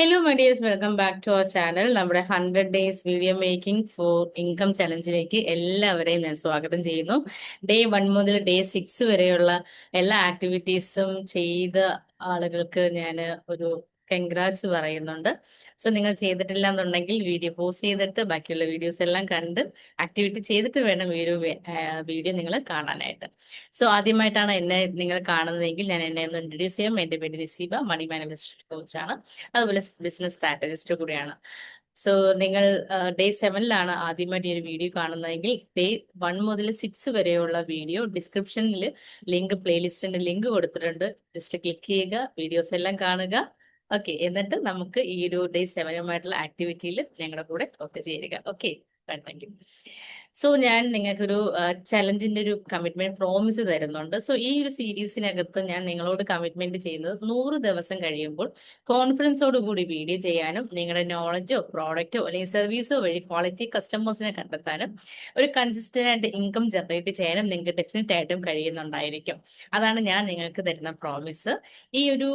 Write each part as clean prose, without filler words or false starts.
Hello my dears, welcome back to our channel. നമ്മുടെ 100 days video making for income ചലഞ്ചിലേക്ക് എല്ലാവരെയും ഞാൻ സ്വാഗതം ചെയ്യുന്നു. ഡേ 1 മുതൽ ഡേ 6 വരെയുള്ള എല്ലാ ആക്ടിവിറ്റീസും ചെയ്ത ആളുകൾക്ക് ഞാൻ ഒരു കൺഗ്രാറ്റ്സ് പറയുന്നുണ്ട്. സോ നിങ്ങൾ ചെയ്തിട്ടില്ല എന്നുണ്ടെങ്കിൽ വീഡിയോ പോസ്റ്റ് ചെയ്തിട്ട് ബാക്കിയുള്ള വീഡിയോസ് എല്ലാം കണ്ട് ആക്ടിവിറ്റി ചെയ്തിട്ട് വേണം വീഡിയോ നിങ്ങൾ കാണാനായിട്ട്. സോ ആദ്യമായിട്ടാണ് എന്നെ നിങ്ങൾ കാണുന്നതെങ്കിൽ ഞാൻ എന്നെ ഒന്ന് ഇൻട്രൊഡ്യൂസ് ചെയ്യാം. എന്റെ പേര് നിസീബ, മണി മാനിഫെസ്റ്റേഷൻ കോച്ചാണ്, അതുപോലെ ബിസിനസ് സ്ട്രാറ്റജിസ്റ്റ് കൂടിയാണ്. സോ നിങ്ങൾ ഡേ 7 ആദ്യമായിട്ട് ഈ ഒരു വീഡിയോ കാണുന്നതെങ്കിൽ ഡേ 1 മുതൽ 6 വരെയുള്ള വീഡിയോ ഡിസ്ക്രിപ്ഷനിൽ പ്ലേലിസ്റ്റിന്റെ ലിങ്ക് കൊടുത്തിട്ടുണ്ട്. ജസ്റ്റ് ക്ലിക്ക് ചെയ്യുക, വീഡിയോസ് എല്ലാം കാണുക. ഓക്കെ, എന്നിട്ട് നമുക്ക് ഈ ഒരു ഡേ 7 ആക്ടിവിറ്റിയിൽ ഞങ്ങളുടെ കൂടെ ഒത്തുചേരുക. Okay, thank you. സോ ഞാൻ നിങ്ങൾക്കൊരു ചലഞ്ചിന്റെ ഒരു കമ്മിറ്റ്മെന്റ് പ്രോമിസ് തരുന്നുണ്ട്. സോ ഈ ഒരു സീരീസിനകത്ത് ഞാൻ നിങ്ങളോട് കമ്മിറ്റ്മെന്റ് ചെയ്യുന്നത് 100 ദിവസം കഴിയുമ്പോൾ കോൺഫിഡൻസോട് കൂടി വീഡിയോ ചെയ്യാനും നിങ്ങളുടെ നോളജോ പ്രോഡക്റ്റോ അല്ലെങ്കിൽ സർവീസോ വഴി ക്വാളിറ്റി കസ്റ്റമേഴ്സിനെ കണ്ടെത്താനും ഒരു കൺസിസ്റ്റന്റ് ആയിട്ട് ഇൻകം ജനറേറ്റ് ചെയ്യാനും നിങ്ങൾക്ക് ഡെഫിനറ്റ് ആയിട്ടും കഴിയുന്നുണ്ടായിരിക്കും. അതാണ് ഞാൻ നിങ്ങൾക്ക് തരുന്ന പ്രോമിസ്. ഈ ഒരു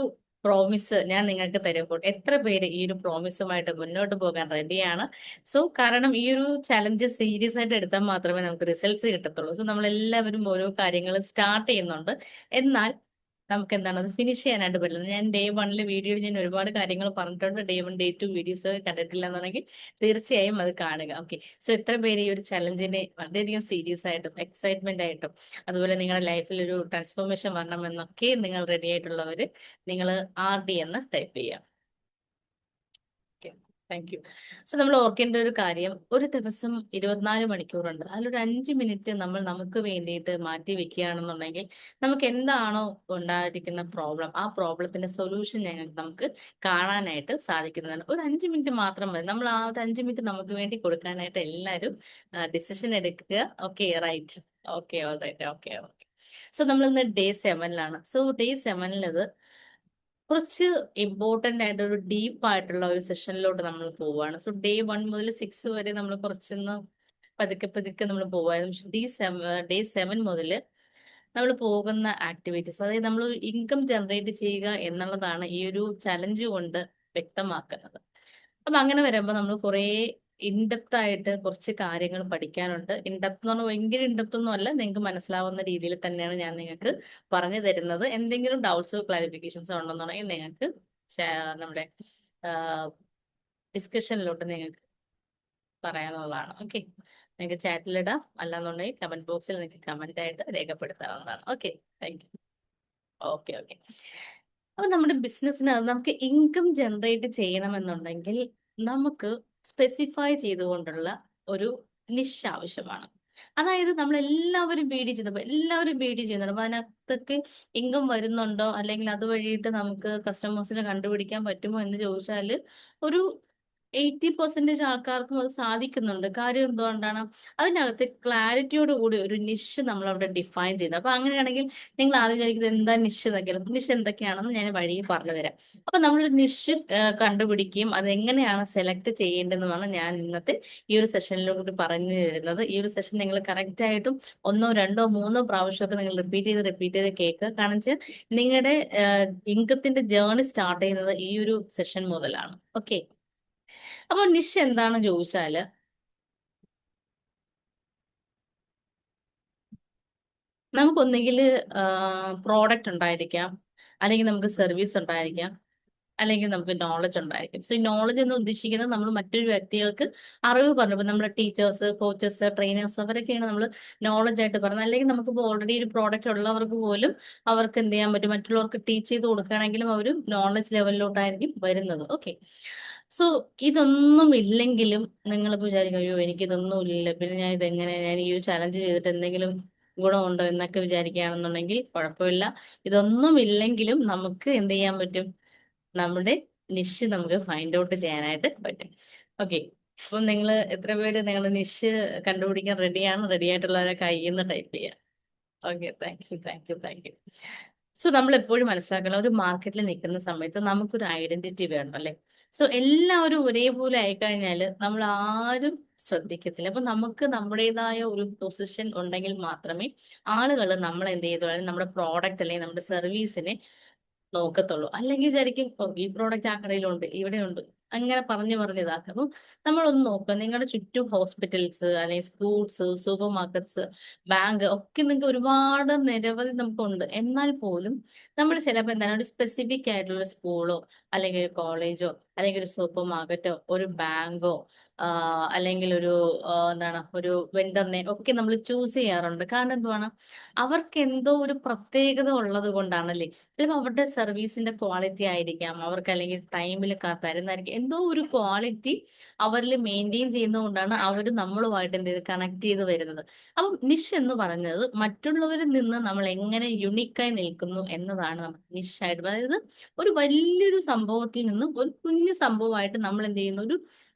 പ്രോമിസ് ഞാൻ നിങ്ങൾക്ക് തരുമ്പോൾ എത്ര പേര് ഈ ഒരു പ്രോമിസുമായിട്ട് മുന്നോട്ട് പോകാൻ റെഡിയാണ്? സോ കാരണം ഈ ഒരു ചലഞ്ച് സീരിയസ് ആയിട്ട് എടുത്താൽ മാത്രമേ നമുക്ക് റിസൾട്ട്സ് കിട്ടത്തുള്ളൂ. സോ നമ്മൾ എല്ലാവരും ഓരോ കാര്യങ്ങൾ സ്റ്റാർട്ട് ചെയ്യുന്നുണ്ട്, എന്നാൽ നമുക്ക് എന്താണ് അത് ഫിനിഷ് ചെയ്യാനായിട്ട് പറ്റില്ല. ഞാൻ ഡേ 1 വീഡിയോയിൽ ഞാൻ ഒരുപാട് കാര്യങ്ങൾ പറഞ്ഞിട്ടുണ്ട്. ഡേ 1 ഡേ 2 വീഡിയോസ് കണ്ടിട്ടില്ല എന്നുണ്ടെങ്കിൽ തീർച്ചയായും അത് കാണുക. ഓക്കെ, സോ എത്ര പേര് ഈ ഒരു ചലഞ്ചിനെ വളരെയധികം സീരിയസ് ആയിട്ടും എക്സൈറ്റ്മെന്റ് ആയിട്ടും അതുപോലെ നിങ്ങളുടെ ലൈഫിൽ ഒരു ട്രാൻസ്ഫോർമേഷൻ വരണമെന്നൊക്കെ നിങ്ങൾ റെഡി ആയിട്ടുള്ളവര് നിങ്ങൾ RD എന്ന് ടൈപ്പ് ചെയ്യാം. Thank you. സോ നമ്മൾ ഓർക്കേണ്ട ഒരു കാര്യം, ഒരു ദിവസം 24 മണിക്കൂറുണ്ട്. അതിലൊരു 5 മിനിറ്റ് നമ്മൾ നമുക്ക് വേണ്ടിയിട്ട് മാറ്റി വെക്കുകയാണെന്നുണ്ടെങ്കിൽ നമുക്ക് എന്താണോ ഉണ്ടായിരിക്കുന്ന പ്രോബ്ലം, ആ പ്രോബ്ലത്തിന്റെ സൊല്യൂഷൻ നമുക്ക് കാണാനായിട്ട് സാധിക്കുന്നതാണ്. ഒരു 5 മിനിറ്റ് മാത്രം മതി. നമ്മൾ ആ ഒരു 5 മിനിറ്റ് നമുക്ക് വേണ്ടി കൊടുക്കാനായിട്ട് എല്ലാവരും ഡിസിഷൻ എടുക്കുക. Okay, right. Okay, all right. Okay, okay. So നമ്മൾ ഇന്ന് ഡേ 7 സോ ഡേ 7 കുറച്ച് ഇമ്പോർട്ടന്റ് ആയിട്ട് ഒരു ഡീപ്പ് ആയിട്ടുള്ള ഒരു സെഷനിലോട്ട് നമ്മൾ പോവാണ്. സോ ഡേ 1 മുതൽ 6 വരെ നമ്മൾ കുറച്ചൊന്ന് പതുക്കെ പതുക്കെ നമ്മൾ പോവായിരുന്നു. പക്ഷെ ഡേ 7 മുതൽ നമ്മൾ പോകുന്ന ആക്ടിവിറ്റീസ്, അതായത് നമ്മൾ ഇൻകം ജനറേറ്റ് ചെയ്യുക എന്നുള്ളതാണ് ഈ ഒരു ചലഞ്ച് കൊണ്ട് വ്യക്തമാക്കുന്നത്. അപ്പൊ അങ്ങനെ വരുമ്പോൾ നമ്മൾ കുറേ ഇൻഡെപ്ത് ആയിട്ട് കുറച്ച് കാര്യങ്ങൾ പഠിക്കാനുണ്ട്. ഇൻഡെപ്ത് എന്ന് പറഞ്ഞാൽ ഭയങ്കര ഇൻഡെപ്ത് ഒന്നും അല്ല, നിങ്ങൾക്ക് മനസ്സിലാവുന്ന രീതിയിൽ തന്നെയാണ് ഞാൻ നിങ്ങൾക്ക് പറഞ്ഞു തരുന്നത്. എന്തെങ്കിലും ഡൗട്ട്സോ ക്ലാരിഫിക്കേഷൻസോ ഉണ്ടെന്നുണ്ടെങ്കിൽ നിങ്ങൾക്ക് നമ്മുടെ ഡിസ്കഷനിലോട്ട് നിങ്ങൾക്ക് പറയാനുള്ളതാണ്. ഓക്കെ, നിങ്ങൾക്ക് ചാറ്റിലിടാം, അല്ലാന്നുണ്ടെങ്കിൽ കമന്റ് ബോക്സിൽ നിങ്ങൾക്ക് കമന്റ് ആയിട്ട് രേഖപ്പെടുത്താവുന്നതാണ്. Okay, thank you. Okay, okay. അപ്പൊ നമ്മുടെ ബിസിനസ്സിനകത്ത് നമുക്ക് ഇൻകം ജനറേറ്റ് ചെയ്യണമെന്നുണ്ടെങ്കിൽ നമുക്ക് സ്പെസിഫൈ ചെയ്തുകൊണ്ടുള്ള ഒരു നിഷ് ആവശ്യമാണ്. അതായത് നമ്മൾ എല്ലാവരും വീഡിയോ ചെയ്യുന്നുണ്ട്, അപ്പൊ അതിനകത്തൊക്കെ ഇൻകം വരുന്നുണ്ടോ അല്ലെങ്കിൽ അത് വഴിയിട്ട് നമുക്ക് കസ്റ്റമേഴ്സിനെ കണ്ടുപിടിക്കാൻ പറ്റുമോ എന്ന് ചോദിച്ചാല് ഒരു 80% ആൾക്കാർക്കും അത് സാധിക്കുന്നുണ്ട്. കാര്യം എന്തുകൊണ്ടാണ്? അതിനകത്ത് ക്ലാരിറ്റിയോട് കൂടി ഒരു നിഷ് നമ്മൾ അവിടെ ഡിഫൈൻ ചെയ്യുന്നത്. അപ്പൊ അങ്ങനെയാണെങ്കിൽ നിങ്ങൾ ആദ്യം ചോദിക്കുന്നത് എന്താ നിഷ് എന്നൊക്കെയാണ്. നിഷ് എന്തൊക്കെയാണെന്ന് ഞാൻ വഴിയെ പറഞ്ഞു തരാം. അപ്പൊ നമ്മളൊരു നിഷ് കണ്ടുപിടിക്കുകയും അത് എങ്ങനെയാണ് സെലക്ട് ചെയ്യേണ്ടതെന്നാണ് ഞാൻ ഇന്നത്തെ ഈ ഒരു സെഷനിലൂടെ പറഞ്ഞു തരുന്നത്. ഈ ഒരു സെഷൻ നിങ്ങൾ കറക്റ്റ് ആയിട്ടും 1, 2, 3 പ്രാവശ്യമൊക്കെ നിങ്ങൾ റിപ്പീറ്റ് ചെയ്ത് കേൾക്കുക. കാരണം വെച്ചാൽ നിങ്ങളുടെ ഇൻകത്തിന്റെ ജേർണി സ്റ്റാർട്ട് ചെയ്യുന്നത് ഈ ഒരു സെഷൻ മുതലാണ്. ഓക്കെ, അപ്പൊ നിഷ് എന്താണെന്ന് ചോദിച്ചാല് നമുക്കൊന്നെങ്കിൽ പ്രോഡക്റ്റ് ഉണ്ടായിരിക്കാം, അല്ലെങ്കിൽ നമുക്ക് സർവീസ് ഉണ്ടായിരിക്കാം, അല്ലെങ്കിൽ നമുക്ക് നോളജ് ഉണ്ടായിരിക്കും. സോ ഈ നോളജ് എന്ന് ഉദ്ദേശിക്കുന്നത് നമ്മൾ മറ്റൊരു വ്യക്തികൾക്ക് അറിവ് പറഞ്ഞു. ഇപ്പൊ നമ്മുടെ ടീച്ചേഴ്സ്, കോച്ചസ്, ട്രെയിനേഴ്സ് അവരൊക്കെയാണ് നമ്മൾ നോളജ് ആയിട്ട് പറയുന്നത്. അല്ലെങ്കിൽ നമുക്കിപ്പോൾ ഓൾറെഡി ഒരു പ്രോഡക്റ്റ് ഉള്ളവർക്ക് പോലും അവർക്ക് എന്ത് ചെയ്യാൻ പറ്റും, മറ്റുള്ളവർക്ക് ടീച്ച് ചെയ്ത് കൊടുക്കുകയാണെങ്കിലും അവർ നോളജ് ലെവലിലോട്ടായിരിക്കും വരുന്നത്. ഓക്കെ, സോ ഇതൊന്നും ഇല്ലെങ്കിലും നിങ്ങളിപ്പോൾ വിചാരിക്കും അയ്യോ എനിക്കിതൊന്നും ഇല്ല, പിന്നെ ഞാൻ ഈ ഒരു ചലഞ്ച് ചെയ്തിട്ട് എന്തെങ്കിലും ഗുണമുണ്ടോ എന്നൊക്കെ വിചാരിക്കുകയാണെന്നുണ്ടെങ്കിൽ കുഴപ്പമില്ല. ഇതൊന്നും ഇല്ലെങ്കിലും നമുക്ക് എന്ത് ചെയ്യാൻ പറ്റും, നമ്മുടെ നിഷ് നമുക്ക് ഫൈൻഡ് ഔട്ട് ചെയ്യാനായിട്ട് പറ്റും. ഓക്കെ, അപ്പം നിങ്ങൾ എത്ര പേര് നിങ്ങളുടെ നിഷ് കണ്ടുപിടിക്കാൻ റെഡിയാണ്? റെഡി ആയിട്ടുള്ളവരെ കയ്യിൽ നിന്ന് ടൈപ്പ് ചെയ്യാം. Okay, thank you. സോ നമ്മൾ എപ്പോഴും മനസ്സിലാക്കണം, ഒരു മാർക്കറ്റിൽ നിൽക്കുന്ന സമയത്ത് നമുക്കൊരു ഐഡന്റിറ്റി വേണം, അല്ലെ? സോ എല്ലാവരും ഒരേപോലെ ആയിക്കഴിഞ്ഞാൽ നമ്മൾ ആരും ശ്രദ്ധിക്കത്തില്ല. അപ്പൊ നമുക്ക് നമ്മുടേതായ ഒരു പൊസിഷൻ ഉണ്ടെങ്കിൽ മാത്രമേ ആളുകൾ നമ്മൾ എന്ത് ചെയ്തു, നമ്മുടെ പ്രോഡക്റ്റ് അല്ലെങ്കിൽ നമ്മുടെ സർവീസിനെ നോക്കത്തുള്ളൂ. അല്ലെങ്കിൽ വിചാരിക്കും "ഓ, ഈ പ്രോഡക്റ്റ് ആ കടയിലുണ്ട്, ഇവിടെയുണ്ട്", അങ്ങനെ പറഞ്ഞു പറഞ്ഞ് ഇതാക്കും. അപ്പം നമ്മളൊന്ന് നോക്കുക, നിങ്ങളുടെ ചുറ്റും ഹോസ്പിറ്റൽസ് അല്ലെങ്കിൽ സ്കൂൾസ്, സൂപ്പർ മാർക്കറ്റ്സ്, ബാങ്ക് ഒക്കെ നിങ്ങൾക്ക് ഒരുപാട് നിരവധി നമുക്കുണ്ട്. എന്നാൽ പോലും നമ്മൾ ചിലപ്പോൾ എന്താണ് ഒരു സ്പെസിഫിക് ആയിട്ടുള്ള ഒരു സ്കൂളോ അല്ലെങ്കിൽ ഒരു കോളേജോ അല്ലെങ്കിൽ ഒരു സൂപ്പർ മാർക്കറ്റോ ഒരു ബാങ്കോ അല്ലെങ്കിൽ ഒരു എന്താണ് ഒരു വെണ്ടറിനെ ഒക്കെ നമ്മൾ ചൂസ് ചെയ്യാറുണ്ട്. കാരണം എന്തുവാണ്, അവർക്ക് എന്തോ ഒരു പ്രത്യേകത ഉള്ളത് കൊണ്ടാണല്ലേ. ചിലപ്പോൾ അവരുടെ സർവീസിന്റെ ക്വാളിറ്റി ആയിരിക്കാം, അവർക്ക് അല്ലെങ്കിൽ ടൈമിൽ തരുന്നതായിരിക്കും, എന്തോ ഒരു ക്വാളിറ്റി അവരിൽ മെയിൻറ്റെയിൻ ചെയ്യുന്നതുകൊണ്ടാണ് അവർ നമ്മളുമായിട്ട് എന്ത് ചെയ്ത് കണക്ട് ചെയ്ത് വരുന്നത്. അപ്പം നിഷ് എന്ന് പറയുന്നത് മറ്റുള്ളവരിൽ നിന്ന് നമ്മൾ എങ്ങനെ യുണീക്കായി നിൽക്കുന്നു എന്നതാണ് നമുക്ക് നിഷായിട്ട്. അതായത് ഒരു വലിയൊരു സംഭവത്തിൽ നിന്നും ഒരു കുഞ്ഞു സംഭവമായിട്ട് നമ്മൾ എന്ത് ചെയ്യുന്നു, ഒരു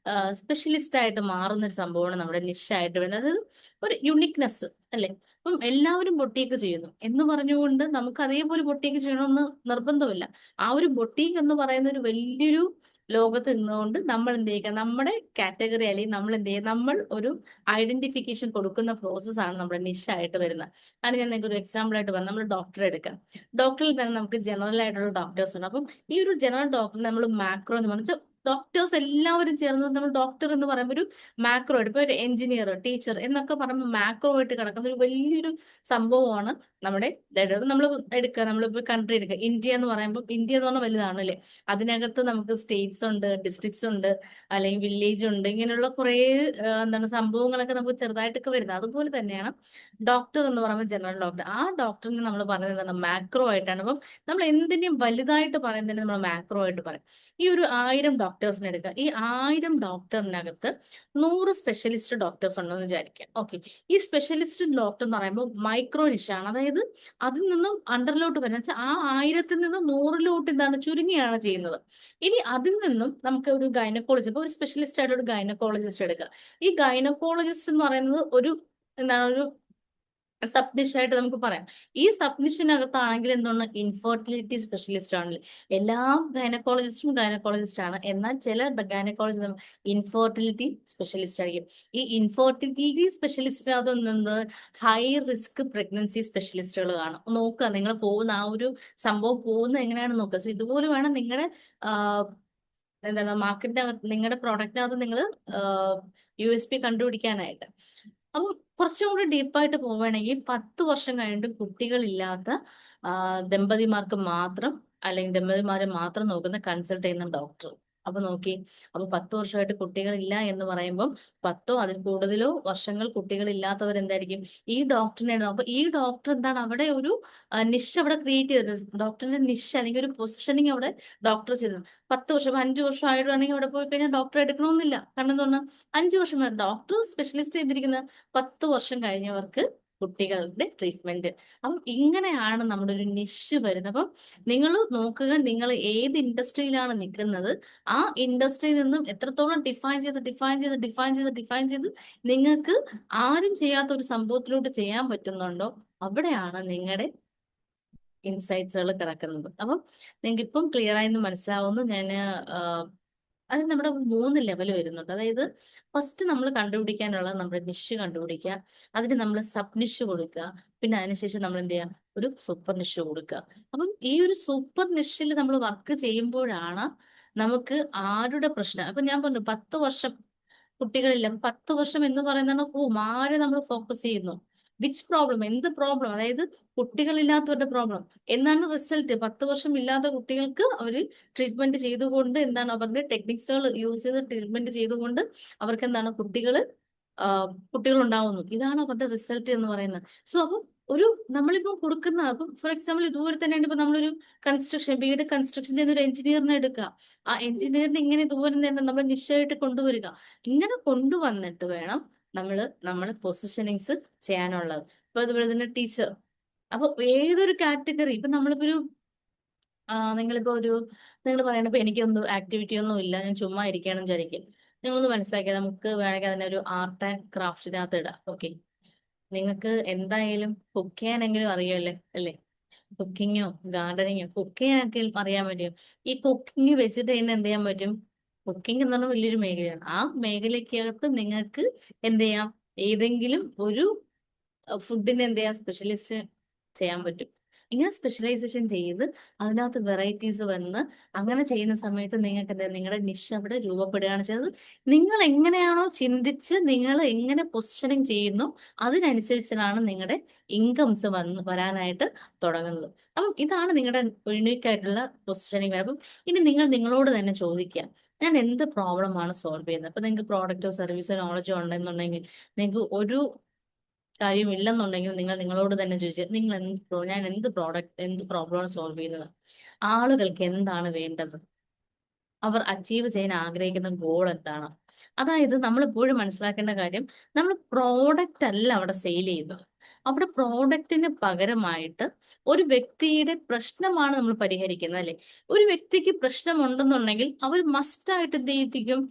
സ്പെഷ്യലിസ്റ്റ് ആയിട്ട് മാറുന്ന ഒരു സംഭവമാണ് നമ്മുടെ നിഷായിട്ട് വരുന്നത്. അതായത് ഒരു യുണിക്നെസ് അല്ലെ. അപ്പം എല്ലാവരും ബൊട്ടീക്ക് ചെയ്യുന്നു എന്ന് പറഞ്ഞുകൊണ്ട് നമുക്ക് അതേപോലെ ബൊട്ടീക്ക് ചെയ്യണമെന്ന് നിർബന്ധമില്ല. ആ ഒരു ബൊട്ടീക്ക് എന്ന് പറയുന്ന ഒരു വലിയൊരു ലോകത്ത് നിന്നുകൊണ്ട് നമ്മൾ എന്ത് ചെയ്യുക, നമ്മുടെ കാറ്റഗറി അല്ലെങ്കിൽ നമ്മൾ എന്ത് ചെയ്യുക, നമ്മൾ ഒരു ഐഡന്റിഫിക്കേഷൻ കൊടുക്കുന്ന പ്രോസസ്സാണ് നമ്മുടെ നിഷായിട്ട് വരുന്നത്. അത് ഞാൻ നിങ്ങൾക്ക് ഒരു എക്സാമ്പിൾ ആയിട്ട് പറഞ്ഞു. നമ്മൾ ഡോക്ടറെ എടുക്കാം. ഡോക്ടറിൽ തന്നെ നമുക്ക് ജനറൽ ആയിട്ടുള്ള ഡോക്ടേഴ്സ് ഉണ്ട്. അപ്പം ഈ ഒരു ജനറൽ ഡോക്ടർ നമ്മൾ മാക്രോ എന്ന് പറഞ്ഞാൽ ഡോക്ടേഴ്സ് എല്ലാവരും ചേർന്ന് നമ്മൾ ഡോക്ടർ എന്ന് പറയുമ്പോൾ ഒരു മാക്രോ ആയിട്ട്, ഇപ്പൊ ഒരു എഞ്ചിനീയർ, ടീച്ചർ എന്നൊക്കെ പറയുമ്പോൾ മാക്രോ ആയിട്ട് കിടക്കുന്ന ഒരു വലിയൊരു സംഭവമാണ് നമ്മുടെ നമ്മൾ എടുക്കുക. നമ്മളിപ്പോൾ കൺട്രി എടുക്കുക, ഇന്ത്യ എന്ന് പറയുമ്പോൾ ഇന്ത്യ എന്ന് പറഞ്ഞാൽ വലുതാണ് അല്ലേ. അതിനകത്ത് നമുക്ക് സ്റ്റേറ്റ്സ് ഉണ്ട്, ഡിസ്ട്രിക്ട്സ് ഉണ്ട്, അല്ലെങ്കിൽ വില്ലേജ് ഉണ്ട്, ഇങ്ങനെയുള്ള കുറേ എന്താണ് സംഭവങ്ങളൊക്കെ നമുക്ക് ചെറുതായിട്ടൊക്കെ വരുന്നത്. അതുപോലെ തന്നെയാണ് ഡോക്ടർ എന്ന് പറയുമ്പോൾ ജനറൽ ഡോക്ടർ. ആ ഡോക്ടറിനെ നമ്മൾ പറയുന്നത് എന്താണ്, മാക്രോ ആയിട്ടാണ്. അപ്പം നമ്മൾ എന്തിനേയും വലുതായിട്ട് പറയുന്നതിന് നമ്മൾ മാക്രോ ആയിട്ട് പറയും. ഈ ഒരു 1000 ഡോക്ടേഴ്സിനെ എടുക്കുക. ഈ 1000 ഡോക്ടറിനകത്ത് 100 സ്പെഷ്യലിസ്റ്റ് ഡോക്ടേഴ്സ് ഉണ്ടെന്ന് വിചാരിക്കാം. ഓക്കെ, ഈ സ്പെഷ്യലിസ്റ്റ് ഡോക്ടർ എന്ന് പറയുമ്പോൾ മൈക്രോ നിഷാണ്. അതായത് അതിൽ നിന്നും അണ്ടറിലോട്ട് വരുന്ന വെച്ചാൽ ആ 1000-ൽ നിന്ന് 100-ലോട്ട് എന്താണ് ചുരുങ്ങിയാണ് ചെയ്യുന്നത്. ഇനി അതിൽ നിന്നും നമുക്ക് ഒരു ഗൈനക്കോളജിസ്റ്റ്, ഇപ്പൊ ഒരു സ്പെഷ്യലിസ്റ്റ് ആയിട്ട് ഒരു ഗൈനക്കോളജിസ്റ്റ് എടുക്കുക. ഈ ഗൈനക്കോളജിസ്റ്റ് എന്ന് പറയുന്നത് ഒരു എന്താണ് ഒരു സബ് ഡിഷ് ആയിട്ട് നമുക്ക് പറയാം. ഈ സബ് ഡിഷിനകത്താണെങ്കിൽ എന്താണ് ഇൻഫെർട്ടിലിറ്റി സ്പെഷ്യലിസ്റ്റ് ആണ്. എല്ലാ ഗൈനക്കോളജിസ്റ്റ് ആണ്. എന്നാൽ ചില ഗൈനക്കോളജിസ്റ്റ് ഇൻഫെർട്ടിലിറ്റി സ്പെഷ്യലിസ്റ്റ് ആയിരിക്കും. ഈ ഇൻഫെർട്ടിലിറ്റി സ്പെഷ്യലിസ്റ്റിനകത്ത് ഹൈ റിസ്ക് പ്രഗ്നൻസി സ്പെഷ്യലിസ്റ്റുകൾ കാണും. നോക്കുക, നിങ്ങൾ പോകുന്ന ആ ഒരു സംഭവം പോകുന്നത് എങ്ങനെയാണെന്ന് നോക്കുക. സോ ഇതുപോലെ വേണം നിങ്ങളുടെ എന്താണ് മാർക്കറ്റിനകത്ത്, നിങ്ങളുടെ പ്രോഡക്റ്റിനകത്ത് നിങ്ങൾ USP കണ്ടുപിടിക്കാനായിട്ട്. അപ്പം കുറച്ചും കൂടി ഡീപ്പായിട്ട് പോവുകയാണെങ്കിൽ 10 വർഷം കഴിഞ്ഞിട്ട് കുട്ടികളില്ലാത്ത ദമ്പതിമാർക്ക് മാത്രം, അല്ലെങ്കിൽ ദമ്പതിമാരെ മാത്രം നോക്കുന്ന കൺസൾട്ട് ചെയ്യുന്ന ഡോക്ടർ. അപ്പൊ നോക്കി, അപ്പൊ 10 വർഷമായിട്ട് കുട്ടികളില്ല എന്ന് പറയുമ്പോൾ 10ഓ അതിൽ കൂടുതലോ വർഷങ്ങൾ കുട്ടികളില്ലാത്തവർ എന്തായിരിക്കും ഈ ഡോക്ടറിനെ. അപ്പൊ ഈ ഡോക്ടർ എന്താണ് അവിടെ ഒരു നിഷ് അവിടെ ക്രിയേറ്റ് ചെയ്തത്, ഡോക്ടറിന്റെ നിഷ് അല്ലെങ്കിൽ ഒരു പൊസിഷനിങ് അവിടെ ഡോക്ടർ ചെയ്തു. 10 വർഷം 5 വർഷം ആയിട്ടാണെങ്കിൽ അവിടെ പോയി കഴിഞ്ഞാൽ ഡോക്ടർ എടുക്കണമെന്നില്ല. കാരണം എന്ന് പറഞ്ഞാൽ 5 വർഷം ഡോക്ടർ സ്പെഷ്യലിസ്റ്റ് ചെയ്തിരിക്കുന്ന 10 വർഷം കഴിഞ്ഞവർക്ക് കുട്ടികളുടെ ട്രീറ്റ്മെന്റ്. അപ്പം ഇങ്ങനെയാണ് നമ്മുടെ ഒരു നിഷ് വരുന്നത്. അപ്പം നിങ്ങൾ നോക്കുക, നിങ്ങൾ ഏത് ഇൻഡസ്ട്രിയിലാണ് നിൽക്കുന്നത്, ആ ഇൻഡസ്ട്രിയിൽ നിന്നും എത്രത്തോളം ഡിഫൈൻ ചെയ്ത് നിങ്ങൾക്ക് ആരും ചെയ്യാത്ത ഒരു സംഭവത്തിലോട്ട് ചെയ്യാൻ പറ്റുന്നുണ്ടോ, അവിടെയാണ് നിങ്ങളുടെ ഇൻസൈറ്റ്സുകൾ കിടക്കുന്നത്. അപ്പം നിങ്ങൾക്ക് ഇപ്പം ക്ലിയർ ആയെന്ന് മനസ്സിലാവുന്നു. ഞാൻ അത് നമ്മുടെ 3 ലെവൽ വരുന്നുണ്ട്. അതായത് ഫസ്റ്റ് നമ്മൾ കണ്ടുപിടിക്കാനുള്ളത് നമ്മുടെ നിഷ് കണ്ടുപിടിക്കുക, അതിന് നമ്മൾ സബ് നിഷ് കൊടുക്കുക, പിന്നെ അതിനുശേഷം നമ്മൾ എന്ത് ചെയ്യുക, ഒരു സൂപ്പർ നിഷ് കൊടുക്കുക. അപ്പം ഈ ഒരു സൂപ്പർ നിഷിൽ നമ്മൾ വർക്ക് ചെയ്യുമ്പോഴാണ് നമുക്ക് ആരുടെ പ്രശ്നം. അപ്പൊ ഞാൻ പറഞ്ഞു 10 വർഷം കുട്ടികളില്ല. 10 വർഷം എന്ന് പറയുന്നത് ആരെ നമ്മൾ ഫോക്കസ് ചെയ്യുന്നു, വിച്ച് പ്രോബ്ലം, എന്ത് പ്രോബ്ലം, അതായത് കുട്ടികളില്ലാത്തവരുടെ പ്രോബ്ലം എന്നാണ് റിസൾട്ട്. 10 വർഷം ഇല്ലാത്ത കുട്ടികൾക്ക് അവർ ട്രീറ്റ്മെന്റ് ചെയ്തുകൊണ്ട് എന്താണ് അവരുടെ ടെക്നിക്സുകൾ യൂസ് ചെയ്ത് ട്രീറ്റ്മെന്റ് ചെയ്തുകൊണ്ട് അവർക്ക് എന്താണ് കുട്ടികൾ ഉണ്ടാവുന്നു. ഇതാണ് അവരുടെ റിസൾട്ട് എന്ന് പറയുന്നത്. സോ അപ്പം ഒരു നമ്മളിപ്പോ കൊടുക്കുന്ന, അപ്പം ഫോർ എക്സാമ്പിൾ ഇതുപോലെ തന്നെയാണ് ഇപ്പൊ നമ്മളൊരു വീട് കൺസ്ട്രക്ഷൻ ചെയ്യുന്ന ഒരു എഞ്ചിനീയറിനെ എടുക്കുക. ആ എഞ്ചിനീയറിനെ ഇങ്ങനെ ഇതുപോലെ തന്നെ നമ്മൾ നിശ്ചയമായിട്ട് കൊണ്ടുവരിക. ഇങ്ങനെ കൊണ്ടുവന്നിട്ട് വേണം നമ്മള് പൊസിഷനിങ്സ് ചെയ്യാനുള്ളത്. ഇപ്പൊ അതുപോലെ തന്നെ ടീച്ചർ. അപ്പൊ ഏതൊരു കാറ്റഗറി, ഇപ്പൊ നമ്മളിപ്പോ ഒരു നിങ്ങളിപ്പോ നിങ്ങൾ പറയണ ഇപ്പൊ എനിക്കൊന്നും ആക്ടിവിറ്റി ഒന്നും ഇല്ല, ഞാൻ ചുമ്മാ ഇരിക്കുകയാണെന്ന് വിചാരിക്കും. നിങ്ങളൊന്ന് മനസ്സിലാക്കിയാൽ നമുക്ക് വേണമെങ്കിൽ അതിനെ ഒരു ആർട്ട് ആൻഡ് ക്രാഫ്റ്റിനകത്ത് ഇടാം. ഓക്കെ, നിങ്ങൾക്ക് എന്തായാലും കുക്ക് ചെയ്യാനെങ്കിലും അറിയാമല്ലേ അല്ലേ. കുക്കിങ്ങോ ഗാർഡനിങ്ങോ കുക്ക് ചെയ്യാനൊക്കെ അറിയാൻ പറ്റും. ഈ കുക്കിംഗ് വെച്ചിട്ട് തന്നെ എന്ത് ചെയ്യാൻ പറ്റും, കുക്കിംഗ് എന്ന് പറഞ്ഞാൽ വലിയൊരു മേഖലയാണ്. ആ മേഖലയ്ക്കകത്ത് നിങ്ങൾക്ക് എന്ത് ചെയ്യാം, ഏതെങ്കിലും ഒരു ഫുഡിനെ എന്ത് ചെയ്യാം സ്പെഷ്യലിസ്റ്റ് ചെയ്യാൻ പറ്റും. ഇങ്ങനെ സ്പെഷ്യലൈസേഷൻ ചെയ്ത് അതിനകത്ത് വെറൈറ്റീസ് വന്ന് അങ്ങനെ ചെയ്യുന്ന സമയത്ത് നിങ്ങൾക്ക് എന്താ നിങ്ങളുടെ നിഷ് അവിടെ രൂപപ്പെടുകയാണ് ചെയ്തത്. നിങ്ങൾ എങ്ങനെയാണോ ചിന്തിച്ച് നിങ്ങൾ എങ്ങനെ പൊസിഷനിങ് ചെയ്യുന്നു അതിനനുസരിച്ചാണ് നിങ്ങളുടെ ഇൻകംസ് വരാനായിട്ട് തുടങ്ങുന്നത്. അപ്പം ഇതാണ് നിങ്ങളുടെ യുണീക്ക് ആയിട്ടുള്ള പൊസിഷനിങ്. അപ്പം ഇനി നിങ്ങൾ നിങ്ങളോട് തന്നെ ചോദിക്കുക, ഞാൻ എന്ത് പ്രോബ്ലമാണ് സോൾവ് ചെയ്യുന്നത്. അപ്പൊ നിങ്ങൾക്ക് പ്രോഡക്റ്റോ സർവീസോ നോളജോ ഉണ്ടെന്നുണ്ടെങ്കിൽ, നിങ്ങൾക്ക് ഒരു കാര്യമില്ലെന്നുണ്ടെങ്കിൽ നിങ്ങൾ നിങ്ങളോട് തന്നെ ചോദിച്ചാൽ ഞാൻ എന്ത് പ്രോബ്ലമാണ് സോൾവ് ചെയ്യുന്നത്, ആളുകൾക്ക് എന്താണ് വേണ്ടത്, അവർ അച്ചീവ് ചെയ്യാൻ ആഗ്രഹിക്കുന്ന ഗോൾ എന്താണ്. അതായത് നമ്മൾ എപ്പോഴും മനസ്സിലാക്കേണ്ട കാര്യം, നമ്മൾ പ്രോഡക്റ്റ് അല്ല അവിടെ സെയിൽ ചെയ്യുന്നത്. അവിടെ പ്രോഡക്റ്റിന് പകരമായിട്ട് ഒരു വ്യക്തിയുടെ പ്രശ്നമാണ് നമ്മൾ പരിഹരിക്കുന്നത്, അല്ലെ? ഒരു വ്യക്തിക്ക് പ്രശ്നമുണ്ടെന്നുണ്ടെങ്കിൽ അവർ മസ്റ്റായിട്ട് എന്ത് ചെയ്തിരിക്കും,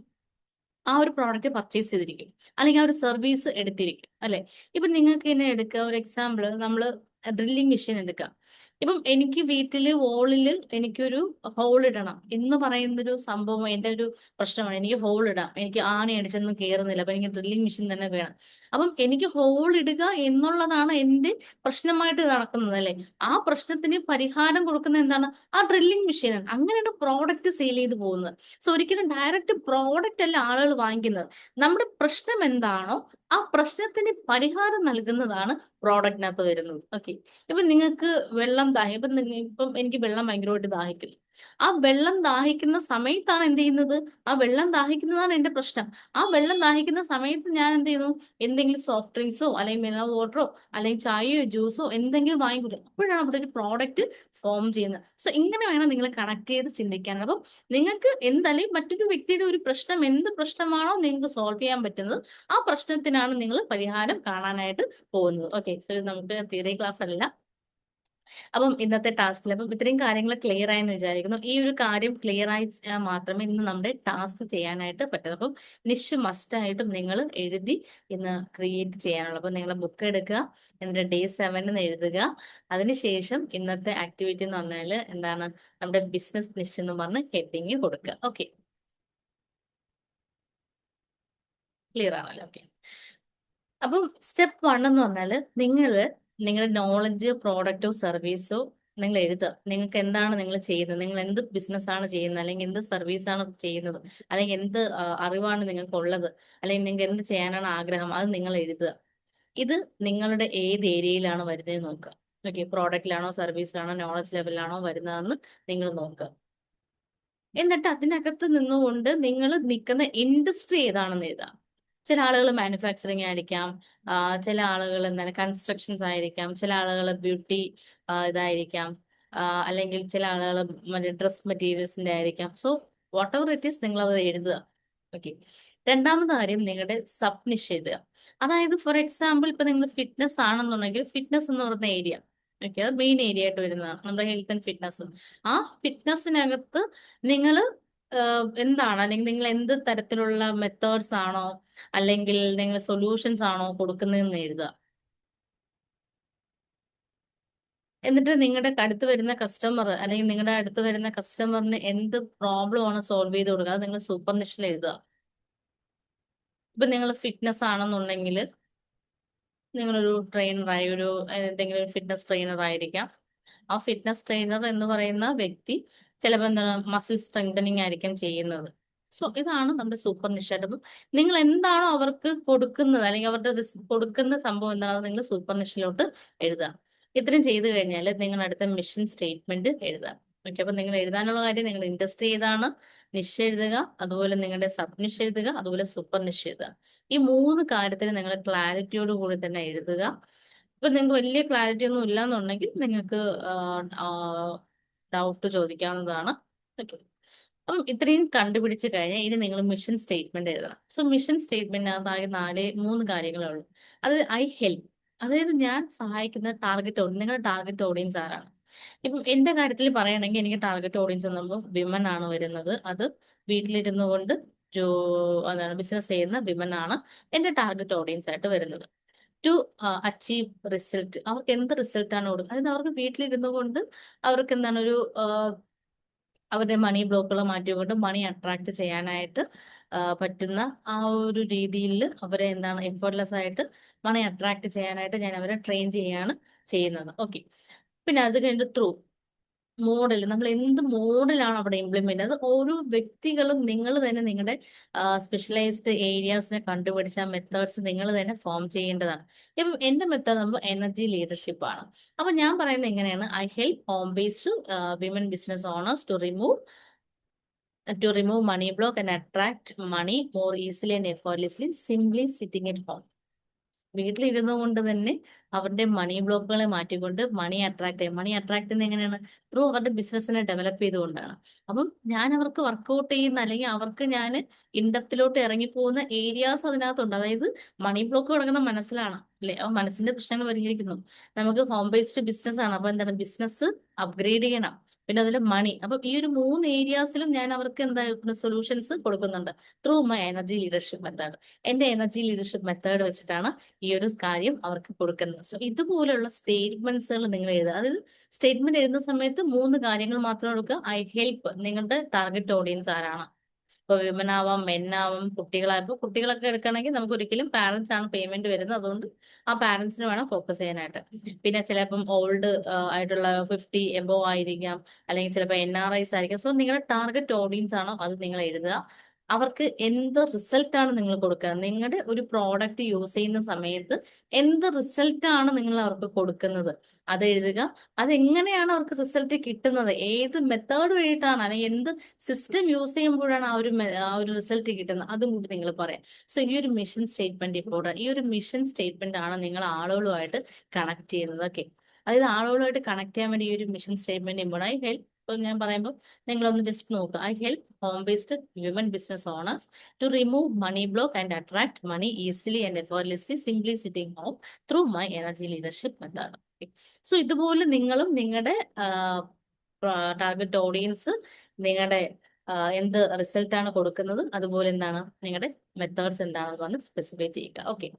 ആ ഒരു പ്രോഡക്റ്റ് പർച്ചേസ് ചെയ്തിരിക്കും, അല്ലെങ്കിൽ ആ ഒരു സർവീസ് എടുത്തിരിക്കും, അല്ലെ? ഇപ്പൊ നിങ്ങൾക്ക് തന്നെ എടുക്കുക, ഒരു എക്സാമ്പിൾ, നമ്മൾ ഡ്രില്ലിംഗ് മെഷീൻ എടുക്കാം. ഇപ്പം എനിക്ക് വീട്ടില് വോളില് എനിക്കൊരു ഹോൾ ഇടണം എന്ന് പറയുന്നൊരു സംഭവം എന്റെ ഒരു പ്രശ്നമാണ്. എനിക്ക് ഹോൾ ഇടാം, എനിക്ക് ആണി അടിച്ചൊന്നും കയറുന്നില്ല, അപ്പൊ എനിക്ക് ഡ്രില്ലിംഗ് മെഷീൻ തന്നെ വേണം. അപ്പം എനിക്ക് ഹോൾ ഇടുക എന്നുള്ളതാണ് എന്റെ പ്രശ്നമായിട്ട് നടക്കുന്നത്, അല്ലെ? ആ പ്രശ്നത്തിന് പരിഹാരം കൊടുക്കുന്ന എന്താണ്? ആ ഡ്രില്ലിംഗ് മെഷീനാണ്. അങ്ങനെയാണ് പ്രോഡക്റ്റ് സെയിൽ ചെയ്ത് പോകുന്നത്. സോ ഒരിക്കലും ഡയറക്റ്റ് പ്രോഡക്റ്റ് അല്ല ആളുകൾ വാങ്ങിക്കുന്നത്. നമ്മുടെ പ്രശ്നം എന്താണോ ആ പ്രശ്നത്തിന് പരിഹാരം നൽകുന്നതാണ് പ്രോഡക്റ്റിനകത്ത് വരുന്നത്. ഓക്കെ. ഇപ്പൊ നിങ്ങൾക്ക് വെള്ളം ഇപ്പം എനിക്ക് വെള്ളം ഭയങ്കരമായിട്ട് ദാഹിക്കുന്നു. ആ വെള്ളം ദാഹിക്കുന്ന സമയത്താണ് എന്ത് ചെയ്യുന്നത്, ആ വെള്ളം ദാഹിക്കുന്നതാണ് എന്റെ പ്രശ്നം. ആ വെള്ളം ദാഹിക്കുന്ന സമയത്ത് ഞാൻ എന്ത് ചെയ്യുന്നു, എന്തെങ്കിലും സോഫ്റ്റ് ഡ്രിങ്ക്സോ അല്ലെങ്കിൽ മിനറൽ വാട്ടറോ അല്ലെങ്കിൽ ചായയോ ജ്യൂസോ എന്തെങ്കിലും വാങ്ങിക്കൂടും. അപ്പോഴാണ് അവിടെ ഒരു പ്രോഡക്റ്റ് ഫോം ചെയ്യുന്നത്. സോ ഇങ്ങനെ വേണം നിങ്ങൾ കണക്ട് ചെയ്ത് ചിന്തിക്കാൻ. അപ്പം നിങ്ങൾക്ക് എന്തായാലും മറ്റൊരു വ്യക്തിയുടെ ഒരു പ്രശ്നം, എന്ത് പ്രശ്നമാണോ നിങ്ങൾക്ക് സോൾവ് ചെയ്യാൻ പറ്റുന്നത്, ആ പ്രശ്നത്തിനാണ് നിങ്ങൾ പരിഹാരം കാണാനായിട്ട് പോകുന്നത്. ഓക്കെ. സോ ഇത് നമുക്ക് തിയറി ക്ലാസ് അല്ല. അപ്പം ഇന്നത്തെ ടാസ്കിൽ അപ്പം ഇത്രയും കാര്യങ്ങൾ ക്ലിയർ ആയെന്ന് വിചാരിക്കുന്നു. ഈ ഒരു കാര്യം ക്ലിയർ ആയി മാത്രമേ ഇന്ന് നമ്മുടെ ടാസ്ക് ചെയ്യാനായിട്ട് പറ്റൂ. അപ്പം നിഷ് മസ്റ്റ് ആയിട്ടും നിങ്ങൾ എഴുതി ഇന്ന് ക്രിയേറ്റ് ചെയ്യാനുള്ളൂ. അപ്പം നിങ്ങൾ ബുക്ക് എടുക്കുക, എന്നിട്ട് ഡേ 7 എഴുതുക. അതിനുശേഷം ഇന്നത്തെ ആക്ടിവിറ്റി എന്ന് പറഞ്ഞാൽ എന്താണ്, നമ്മുടെ ബിസിനസ് നിഷ് എന്ന് പറഞ്ഞ് ഹെഡിങ് കൊടുക്കുക. ഓക്കെ, ക്ലിയർ ആണല്ലോ? ഓക്കെ. അപ്പം സ്റ്റെപ്പ് 1 എന്ന് പറഞ്ഞാൽ നിങ്ങളുടെ നോളജ്, പ്രോഡക്റ്റോ സർവീസോ നിങ്ങൾ എഴുതുക. നിങ്ങൾക്ക് എന്താണ് നിങ്ങൾ ചെയ്യുന്നത്, നിങ്ങൾ എന്ത് ബിസിനസ് ആണ് ചെയ്യുന്നത്, അല്ലെങ്കിൽ എന്ത് സർവീസ് ആണ് ചെയ്യുന്നത്, അല്ലെങ്കിൽ എന്ത് അറിവാണ് നിങ്ങൾക്ക് ഉള്ളത്, അല്ലെങ്കിൽ നിങ്ങൾക്ക് എന്ത് ചെയ്യാനാണ് ആഗ്രഹം, അത് നിങ്ങൾ എഴുതുക. ഇത് നിങ്ങളുടെ ഏത് ഏരിയയിലാണ് വരുന്നത് നോക്കുക. ഓക്കെ, പ്രോഡക്റ്റിലാണോ സർവീസിലാണോ നോളജ് ലെവലിലാണോ വരുന്നതെന്ന് നിങ്ങൾ നോക്കുക. എന്നിട്ട് അതിനകത്ത് നിന്നുകൊണ്ട് നിങ്ങൾ നിൽക്കുന്ന ഇൻഡസ്ട്രി ഏതാണെന്ന് എഴുതാം. ചില ആളുകൾ മാനുഫാക്ചറിങ് ആയിരിക്കാം, ചില ആളുകൾ എന്താണ് കൺസ്ട്രക്ഷൻസ് ആയിരിക്കാം, ചില ആളുകൾ ബ്യൂട്ടി ഇതായിരിക്കാം, അല്ലെങ്കിൽ ചില ആളുകൾ മറ്റേ ഡ്രസ് മെറ്റീരിയൽസിന്റെ ആയിരിക്കാം. So what ever it is, നിങ്ങൾ അത് എഴുതുക. ഓക്കെ. രണ്ടാമത്തെ കാര്യം, നിങ്ങളുടെ സബ്നിഷ് എഴുതുക. അതായത് ഫോർ എക്സാമ്പിൾ ഇപ്പൊ നിങ്ങൾ ഫിറ്റ്നസ് ആണെന്നുണ്ടെങ്കിൽ ഫിറ്റ്നസ് എന്ന് പറയുന്ന ഏരിയ, ഓക്കെ, അത് മെയിൻ ഏരിയ ആയിട്ട് വരുന്നതാണ് നമ്മുടെ ഹെൽത്ത് ആൻഡ് ഫിറ്റ്നസ്. ആ ഫിറ്റ്നസിനകത്ത് നിങ്ങൾ എന്താണ്, അല്ലെങ്കിൽ നിങ്ങൾ എന്ത് തരത്തിലുള്ള മെത്തേഡ്സ് ആണോ അല്ലെങ്കിൽ നിങ്ങൾ സൊല്യൂഷൻസ് ആണോ കൊടുക്കുന്നതെന്ന് എഴുതുക. എന്നിട്ട് നിങ്ങളുടെ അടുത്ത് വരുന്ന കസ്റ്റമർ, അല്ലെങ്കിൽ നിങ്ങളുടെ അടുത്ത് വരുന്ന കസ്റ്റമറിന് എന്ത് പ്രോബ്ലം ആണ് സോൾവ് ചെയ്ത് കൊടുക്കുക, അത് നിങ്ങൾ സൂപ്പർ നിഷിൽ എഴുതുക. ഇപ്പൊ നിങ്ങൾ ഫിറ്റ്നസ് ആണെന്നുണ്ടെങ്കിൽ നിങ്ങളൊരു ട്രെയിനറായി, ഒരു എന്തെങ്കിലും ഒരു ഫിറ്റ്നസ് ട്രെയിനർ ആയിരിക്കാം. ആ ഫിറ്റ്നസ് ട്രെയിനർ എന്ന് പറയുന്ന വ്യക്തി ചിലപ്പോൾ എന്താണ് മസിൽ സ്ട്രെങ്തനിങ് ആയിരിക്കും ചെയ്യുന്നത്. സോ ഇതാണ് നമ്മുടെ സൂപ്പർ നിഷായിട്ട്. അപ്പം നിങ്ങൾ എന്താണോ അവർക്ക് കൊടുക്കുന്നത്, അല്ലെങ്കിൽ അവരുടെ കൊടുക്കുന്ന സംഭവം എന്താണോ നിങ്ങൾ സൂപ്പർ നിഷിലോട്ട് എഴുതുക. ഇത്രയും ചെയ്തു കഴിഞ്ഞാൽ നിങ്ങൾ അടുത്ത മിഷൻ സ്റ്റേറ്റ്മെന്റ് എഴുതുക. ഓക്കെ. അപ്പൊ നിങ്ങൾ എഴുതാനുള്ള കാര്യം, നിങ്ങൾ ഇൻഡസ്ട്രി ഏതാണ്, നിഷ് എഴുതുക, അതുപോലെ നിങ്ങളുടെ സബ് നിഷ് എഴുതുക, അതുപോലെ സൂപ്പർ നിഷ് എഴുതുക. ഈ 3 കാര്യത്തിൽ നിങ്ങൾ ക്ലാരിറ്റിയോട് കൂടി തന്നെ എഴുതുക. ഇപ്പൊ നിങ്ങൾക്ക് വലിയ ക്ലാരിറ്റി ഒന്നും ഇല്ലാന്നുണ്ടെങ്കിൽ നിങ്ങൾക്ക് ഡൗട്ട് ചോദിക്കാവുന്നതാണ്. ഓക്കെ. അപ്പം ഇത്രയും കണ്ടുപിടിച്ച് കഴിഞ്ഞാൽ ഇനി നിങ്ങൾ മിഷൻ സ്റ്റേറ്റ്മെന്റ് എഴുതണം. സോ മിഷൻ സ്റ്റേറ്റ്മെന്റിനകത്താകെ 3 കാര്യങ്ങളേ ഉള്ളൂ. അത് ഐ ഹെൽപ്പ്, അതായത് ഞാൻ സഹായിക്കുന്ന ടാർഗറ്റ് ഓഡിയൻസ്, നിങ്ങളുടെ ടാർഗറ്റ് ഓഡിയൻസ് ആരാണ്. ഇപ്പം എന്റെ കാര്യത്തിൽ പറയുകയാണെങ്കിൽ എനിക്ക് ടാർഗറ്റ് ഓഡിയൻസ് എന്ന് പറയുമ്പോൾ വിമൻ ആണ് വരുന്നത്. അത് വീട്ടിലിരുന്നു കൊണ്ട് ജോ അതാണ് ബിസിനസ് ചെയ്യുന്ന വിമൻ ആണ് എന്റെ ടാർഗറ്റ് ഓഡിയൻസ് ആയിട്ട് വരുന്നത്. ടു അച്ചീവ് റിസൾട്ട്, അവർക്ക് എന്ത് റിസൾട്ടാണ് കൊടുക്കുക, അതായത് അവർക്ക് വീട്ടിലിരുന്നു കൊണ്ട് അവർക്ക് എന്താണ് അവരുടെ മണി ബ്ലോക്കുകൾ മാറ്റിക്കൊണ്ട് മണി അട്രാക്ട് ചെയ്യാനായിട്ട് പറ്റുന്ന ആ ഒരു രീതിയിൽ അവരെ എന്താണ് എഫേർട്ട്ലെസ് ആയിട്ട് മണി അട്രാക്ട് ചെയ്യാനായിട്ട് ഞാൻ അവരെ ട്രെയിൻ ചെയ്യാണ് ചെയ്യുന്നത്. ഓക്കെ. പിന്നെ അത് കഴിഞ്ഞിട്ട് ത്രൂ മോഡൽ, നമ്മൾ എന്ത് മോഡലാണ് അവിടെ ഇംപ്ലിമെന്റ്, അത് ഓരോ വ്യക്തികളും നിങ്ങൾ തന്നെ നിങ്ങളുടെ സ്പെഷ്യലൈസ്ഡ് ഏരിയാസിനെ കണ്ടുപിടിച്ച മെത്തേഡ്സ് നിങ്ങൾ തന്നെ ഫോം ചെയ്യേണ്ടതാണ്. ഇപ്പം എന്റെ മെത്തേഡ് നമ്മൾ എനർജി ലീഡർഷിപ്പ് ആണ്. അപ്പൊ ഞാൻ പറയുന്നത് എങ്ങനെയാണ്, I help home based women business owners to remove money block and attract money more easily and effortlessly simply sitting at home. വീട്ടിലിരുന്നു കൊണ്ട് തന്നെ അവരുടെ മണി ബ്ലോക്കുകളെ മാറ്റിക്കൊണ്ട് മണി അട്രാക്ട് ചെയ്യും. മണി അട്രാക്ട് ചെയ്യുന്നത് എങ്ങനെയാണ്? ത്രൂ അവരുടെ ബിസിനസ്സിനെ ഡെവലപ്പ് ചെയ്തുകൊണ്ടാണ്. അപ്പം ഞാൻ അവർക്ക് വർക്കൗട്ട് ചെയ്യുന്ന, അല്ലെങ്കിൽ അവർക്ക് ഞാൻ ഇൻഡെപ്തിലോട്ട് ഇറങ്ങിപ്പോകുന്ന ഏരിയാസ് അതിനകത്തുണ്ട്. അതായത് മണി ബ്ലോക്ക് കിടക്കുന്ന മനസ്സിലാണ് അല്ലെ, ആ മനസ്സിന്റെ പ്രശ്നങ്ങൾ പരിഹരിക്കുന്നു. നമുക്ക് ഹോം ബേസ്ഡ് ബിസിനസ് ആണ്, അപ്പൊ എന്താണ്, ബിസിനസ് അപ്ഗ്രേഡ് ചെയ്യണം, പിന്നെ അതിൽ മണി. അപ്പൊ ഈ ഒരു 3 ഏരിയാസിലും ഞാൻ അവർക്ക് എന്താ സൊല്യൂഷൻസ് കൊടുക്കുന്നുണ്ട് through my energy leadership method. എന്റെ എനർജി ലീഡർഷിപ്പ് മെത്തേഡ് വെച്ചിട്ടാണ് ഈ ഒരു കാര്യം അവർക്ക് കൊടുക്കുന്നത്. സോ ഇതുപോലുള്ള സ്റ്റേറ്റ്മെന്റ്സുകൾ നിങ്ങൾ എഴുതുക. അതായത് സ്റ്റേറ്റ്മെന്റ് എഴുതുന്ന സമയത്ത് 3 കാര്യങ്ങൾ മാത്രം എടുക്കുക. ഐ ഹെൽപ്പ്, നിങ്ങളുടെ ടാർഗറ്റ് ഓഡിയൻസ് ആരാണ്? ഇപ്പൊ വിമൻ ആവാം, മെൻ ആവാം, കുട്ടികളായപ്പോ കുട്ടികളൊക്കെ എടുക്കണമെങ്കിൽ നമുക്ക് ഒരിക്കലും പാരന്റ്സ് ആണ് പേയ്മെന്റ് വരുന്നത്, അതുകൊണ്ട് ആ പാരന്റ്സിന് വേണം ഫോക്കസ് ചെയ്യാനായിട്ട്. പിന്നെ ചിലപ്പം ഓൾഡ് ആയിട്ടുള്ള 50 എബോ ആയിരിക്കാം, അല്ലെങ്കിൽ ചിലപ്പോൾ NRIs ആയിരിക്കാം. സോ നിങ്ങളുടെ ടാർഗറ്റ് ഓഡിയൻസ് ആണോ അത് നിങ്ങൾ എഴുതുക. അവർക്ക് എന്ത് റിസൾട്ട് ആണ് നിങ്ങൾ കൊടുക്കുക, നിങ്ങളുടെ ഒരു പ്രോഡക്റ്റ് യൂസ് ചെയ്യുന്ന സമയത്ത് എന്ത് റിസൾട്ട് ആണ് നിങ്ങൾ അവർക്ക് കൊടുക്കുന്നത് അത് എഴുതുക. അതെങ്ങനെയാണ് അവർക്ക് റിസൾട്ട് കിട്ടുന്നത്, ഏത് മെത്തേഡ് വഴിയിട്ടാണ്, അല്ലെങ്കിൽ എന്ത് സിസ്റ്റം യൂസ് ചെയ്യുമ്പോഴാണ് ആ ഒരു റിസൾട്ട് കിട്ടുന്നത്, അതും കൂടി നിങ്ങൾ പറയാം. സോ ഈ ഒരു മിഷൻ സ്റ്റേറ്റ്മെന്റ് ഇമ്പോർട്ടൻറ്റ്. ഈ ഒരു മിഷൻ സ്റ്റേറ്റ്മെന്റ് ആണ് നിങ്ങൾ ആളുകളുമായിട്ട് കണക്ട് ചെയ്യുന്നത്. ഓക്കെ, അതായത് ആളുകളുമായിട്ട് കണക്ട് ചെയ്യാൻ വേണ്ടി ഈ ഒരു mission statement important. I help, ഞാൻ പറയുമ്പോൾ നിങ്ങളൊന്ന് ജസ്റ്റ് നോക്കുക. I help home based women business owners to remove money block and attract money easily and effortlessly simply sitting home through my energy leadership method. So ഇതുപോലെ നിങ്ങളും നിങ്ങളുടെ target audience, നിങ്ങളുടെ എന്ത് result ആണ് കൊടുക്കുന്നത്, അതുപോലെ എന്താണ് നിങ്ങളുടെ മെത്തേഡ്സ് എന്താണെന്ന് പറഞ്ഞ് സ്പെസിഫൈ ചെയ്യുക. ഓക്കെ,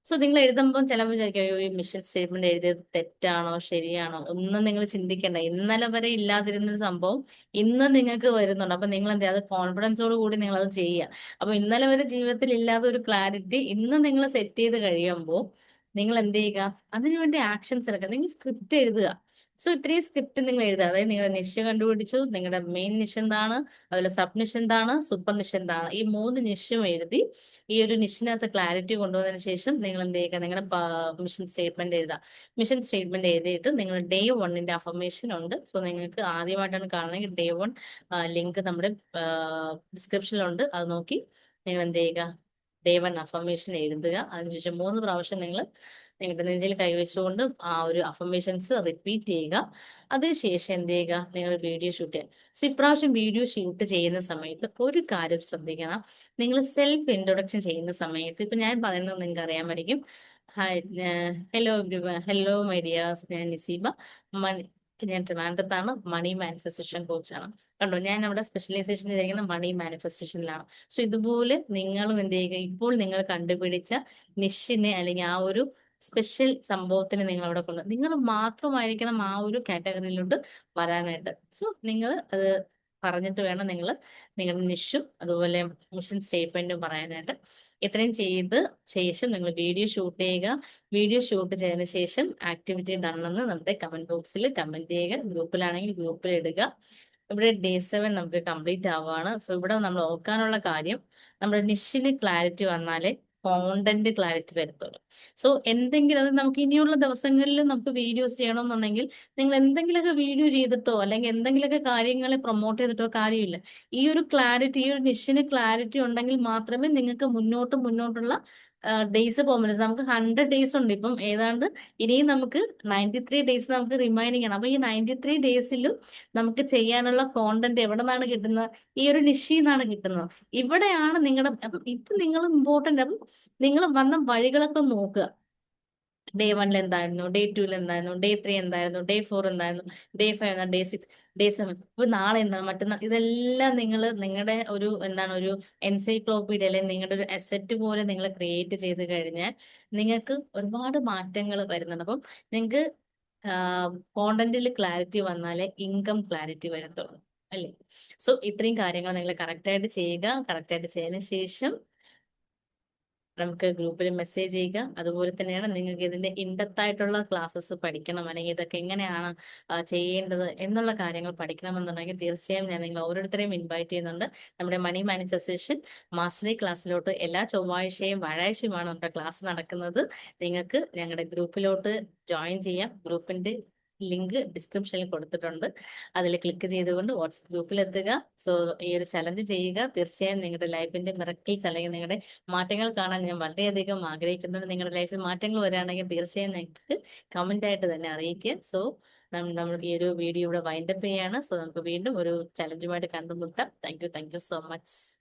സോ നിങ്ങൾ എഴുതുമ്പോൾ ചിലപ്പോൾ വിചാരിക്കും, ഈ മിഷൻ സ്റ്റേറ്റ്മെന്റ് എഴുതിയത് തെറ്റാണോ ശരിയാണോ, ഒന്നും നിങ്ങൾ ചിന്തിക്കേണ്ട. ഇന്നലെ വരെ ഇല്ലാതിരുന്നൊരു സംഭവം ഇന്ന് നിങ്ങൾക്ക് വരുന്നുണ്ട്. അപ്പൊ നിങ്ങൾ എന്ത് ചെയ്യുക, അത് കോൺഫിഡൻസോട് കൂടി നിങ്ങൾ അത് ചെയ്യുക. അപ്പൊ ഇന്നലെ വരെ ജീവിതത്തിൽ ഇല്ലാത്ത ഒരു ക്ലാരിറ്റി ഇന്ന് നിങ്ങൾ സെറ്റ് ചെയ്ത് കഴിയുമ്പോൾ നിങ്ങൾ എന്ത് ചെയ്യുക, അതിനുവേണ്ടി ആക്ഷൻസ് എടുക്കുക. നിങ്ങൾ സ്ക്രിപ്റ്റ് എഴുതുക. സോ ഇത്രയും സ്ക്രിപ്റ്റ് നിങ്ങൾ എഴുതുക. അതായത് നിങ്ങളുടെ നിഷ് കണ്ടുപിടിച്ചു, നിങ്ങളുടെ മെയിൻ നിഷ് എന്താണ്, അതുപോലെ സബ് നിഷ് എന്താണ്, സൂപ്പർ നിഷ് എന്താണ്, ഈ 3 നിഷും എഴുതി ഈ ഒരു നിഷിനകത്ത് ക്ലാരിറ്റി കൊണ്ടുവന്നതിന് ശേഷം നിങ്ങൾ എന്ത് ചെയ്യുക, നിങ്ങളുടെ മിഷൻ സ്റ്റേറ്റ്മെന്റ് എഴുതുക. മിഷൻ സ്റ്റേറ്റ്മെന്റ് എഴുതിയിട്ട് നിങ്ങൾ ഡേ 1ന്റെ അഫർമേഷൻ ഉണ്ട്. സോ നിങ്ങൾക്ക് ആദ്യമായിട്ടാണ് കാണുന്നതെങ്കിൽ ഡേ 1 ലിങ്ക് നമ്മുടെ ഡിസ്ക്രിപ്ഷനിലുണ്ട്. അത് നോക്കി നിങ്ങൾ എന്ത് ചെയ്യുക, ഡേ 1 അഫർമേഷൻ എഴുതുക. അതിനുശേഷം 3 പ്രാവശ്യം നിങ്ങൾ നിങ്ങളുടെ നെഞ്ചിൽ കൈവച്ചുകൊണ്ട് ആ ഒരു അഫർമേഷൻസ് റിപ്പീറ്റ് ചെയ്യുക. അതിനുശേഷം എന്ത് ചെയ്യുക, നിങ്ങൾ വീഡിയോ ഷൂട്ട് ചെയ്യുക. സോ ഇപ്രാവശ്യം വീഡിയോ ഷൂട്ട് ചെയ്യുന്ന സമയത്ത് ഒരു കാര്യം ശ്രദ്ധിക്കണം. നിങ്ങൾ സെൽഫ് ഇൻട്രൊഡക്ഷൻ ചെയ്യുന്ന സമയത്ത്, ഇപ്പൊ ഞാൻ പറയുന്നത് നിങ്ങൾക്ക് അറിയാമായിരിക്കും. Hi, hello everyone, hello my dears, ഞാൻ നിസീബ, മണി, ഞാൻ ട്രിവാൻഡ്രത്താണ്, മണി മാനിഫെസ്റ്റേഷൻ കോച്ചാണ്. കണ്ടോ, ഞാൻ അവിടെ സ്പെഷ്യലൈസേഷൻ ചെയ്തിരിക്കുന്ന മണി മാനിഫെസ്റ്റേഷനിലാണ്. സോ ഇതുപോലെ നിങ്ങളും എന്ത് ചെയ്യുക, ഇപ്പോൾ നിങ്ങൾ കണ്ടുപിടിച്ച നിഷിനെ, അല്ലെങ്കിൽ ആ ഒരു സ്പെഷ്യൽ സംഭവത്തിന് നിങ്ങൾ അവിടെ കൊണ്ട്, നിങ്ങൾ മാത്രമായിരിക്കണം ആ ഒരു കാറ്റഗറിയിലോട്ട് വരാനായിട്ട്. സോ നിങ്ങൾ അത് പറഞ്ഞിട്ട് വേണം നിങ്ങൾ നിങ്ങളുടെ നിഷും അതുപോലെ മിഷൻ സ്റ്റേറ്റ്മെന്റും പറയാനായിട്ട്. ഇത്രയും ചെയ്ത് ശേഷം നിങ്ങൾ വീഡിയോ ഷൂട്ട് ചെയ്യുക. വീഡിയോ ഷൂട്ട് ചെയ്തതിന് ശേഷം ആക്ടിവിറ്റി ഡൺ എന്ന് നമ്മുടെ കമന്റ് ബോക്സിൽ കമന്റ് ചെയ്യുക. ഗ്രൂപ്പിലാണെങ്കിൽ ഗ്രൂപ്പിൽ ഇടുക. ഇവിടെ ഡേ 7 നമുക്ക് കംപ്ലീറ്റ് ആവുകയാണ്. സോ ഇവിടെ നമ്മൾ ഓർക്കാനുള്ള കാര്യം, നമ്മുടെ നിഷിന് ക്ലാരിറ്റി വന്നാലേ കോണ്ടന്റ് ക്ലാരിറ്റി വരത്തുള്ളൂ. സോ എന്തെങ്കിലും, അത് നമുക്ക് ഇനിയുള്ള ദിവസങ്ങളിൽ നമുക്ക് വീഡിയോസ് ചെയ്യണമെന്നുണ്ടെങ്കിൽ നിങ്ങൾ എന്തെങ്കിലുമൊക്കെ വീഡിയോ ചെയ്തിട്ടോ അല്ലെങ്കിൽ എന്തെങ്കിലുമൊക്കെ കാര്യങ്ങളെ പ്രൊമോട്ട് ചെയ്തിട്ടോ കാര്യമില്ല. ഈ ഒരു ക്ലാരിറ്റി, ഈ ഒരു നിഷിന് ക്ലാരിറ്റി ഉണ്ടെങ്കിൽ മാത്രമേ നിങ്ങൾക്ക് മുന്നോട്ടുള്ള ഡേയ്സ് പോകാൻ പറ്റും. നമുക്ക് 100 ഡേയ്സ് ഉണ്ട്. ഇപ്പം ഏതാണ്ട് ഇനിയും നമുക്ക് 93 ഡേയ്സ് നമുക്ക് റിമൈനിങ് ആണ്. അപ്പൊ ഈ 93 ഡേയ്സിലും നമുക്ക് ചെയ്യാനുള്ള കോണ്ടന്റ് എവിടെ നിന്നാണ് കിട്ടുന്നത്? ഈ ഒരു നിഷിന്നാണ് കിട്ടുന്നത്. ഇവിടെയാണ് നിങ്ങളുടെ, ഇത് നിങ്ങൾ ഇമ്പോർട്ടന്റ്. അപ്പം നിങ്ങൾ വന്ന വഴികളൊക്കെ നോക്കുക. ഡേ 1 എന്തായിരുന്നു, ഡേ 2 എന്തായിരുന്നു, ഡേ 3 എന്തായിരുന്നു, ഡേ 4 എന്തായിരുന്നു, ഡേ 5 എന്താ, ഡേ 6, ഡേ 7, ഇപ്പൊ നാളെ എന്താണ്, മറ്റന്നാൾ, ഇതെല്ലാം നിങ്ങൾ നിങ്ങളുടെ ഒരു എന്താണ്, ഒരു എൻസൈക്ലോപീഡിയ അല്ലെങ്കിൽ നിങ്ങളുടെ ഒരു അസറ്റ് പോലെ നിങ്ങൾ ക്രിയേറ്റ് ചെയ്ത് കഴിഞ്ഞാൽ നിങ്ങൾക്ക് ഒരുപാട് മാറ്റങ്ങൾ വരുന്നുണ്ട്. അപ്പം നിങ്ങൾക്ക് കോണ്ടന്റിൽ ക്ലാരിറ്റി വന്നാലേ ഇൻകം ക്ലാരിറ്റി വരത്തുള്ളൂ, അല്ലേ? സോ ഇത്രയും കാര്യങ്ങൾ നിങ്ങൾ കറക്റ്റായിട്ട് ചെയ്യുക. കറക്റ്റായിട്ട് ചെയ്തതിന് ശേഷം നമുക്ക് ഗ്രൂപ്പിൽ മെസ്സേജ് ചെയ്യുക. അതുപോലെ തന്നെയാണ് നിങ്ങൾക്ക് ഇതിന്റെ ഇൻഡെപ്ത് ആയിട്ടുള്ള ക്ലാസ്സസ് പഠിക്കണം, അല്ലെങ്കിൽ ഇതൊക്കെ എങ്ങനെയാണ് ചെയ്യേണ്ടത് എന്നുള്ള കാര്യങ്ങൾ പഠിക്കണമെന്നുണ്ടെങ്കിൽ തീർച്ചയായും ഞാൻ നിങ്ങൾ ഓരോരുത്തരെയും ഇൻവൈറ്റ് ചെയ്യുന്നുണ്ട്. നമ്മുടെ മണി മാനിഫെസ്റ്റേഷൻ മാസ്റ്ററി ക്ലാസ്സിലോട്ട് എല്ലാ ചൊവ്വാഴ്ചയും വ്യാഴാഴ്ചയുമാണ് നമ്മുടെ ക്ലാസ് നടക്കുന്നത്. നിങ്ങൾക്ക് ഞങ്ങളുടെ ഗ്രൂപ്പിലോട്ട് ജോയിൻ ചെയ്യാം. ഗ്രൂപ്പിന്റെ ലിങ്ക് ഡിസ്ക്രിപ്ഷനിൽ കൊടുത്തിട്ടുണ്ട്. അതിൽ ക്ലിക്ക് ചെയ്തുകൊണ്ട് വാട്സ്ആപ്പ് ഗ്രൂപ്പിൽ എത്തുക. സോ ഈ ഒരു ചലഞ്ച് ചെയ്യുക. തീർച്ചയായും നിങ്ങളുടെ ലൈഫിന്റെ മിറക്കിൾസ് അല്ലെങ്കിൽ നിങ്ങളുടെ മാറ്റങ്ങൾ കാണാൻ ഞാൻ വളരെയധികം ആഗ്രഹിക്കുന്നുണ്ട്. നിങ്ങളുടെ ലൈഫിൽ മാറ്റങ്ങൾ വരികയാണെങ്കിൽ തീർച്ചയായും നിങ്ങൾക്ക് കമന്റ് ആയിട്ട് തന്നെ അറിയിക്കുക. സോ നമ്മൾ ഈ ഒരു വീഡിയോ ഇവിടെ വൈൻഡപ്പ് ചെയ്യാണ്. സോ നമുക്ക് വീണ്ടും ഒരു ചലഞ്ചുമായിട്ട് കണ്ടുമുട്ടാം. Thank you so much.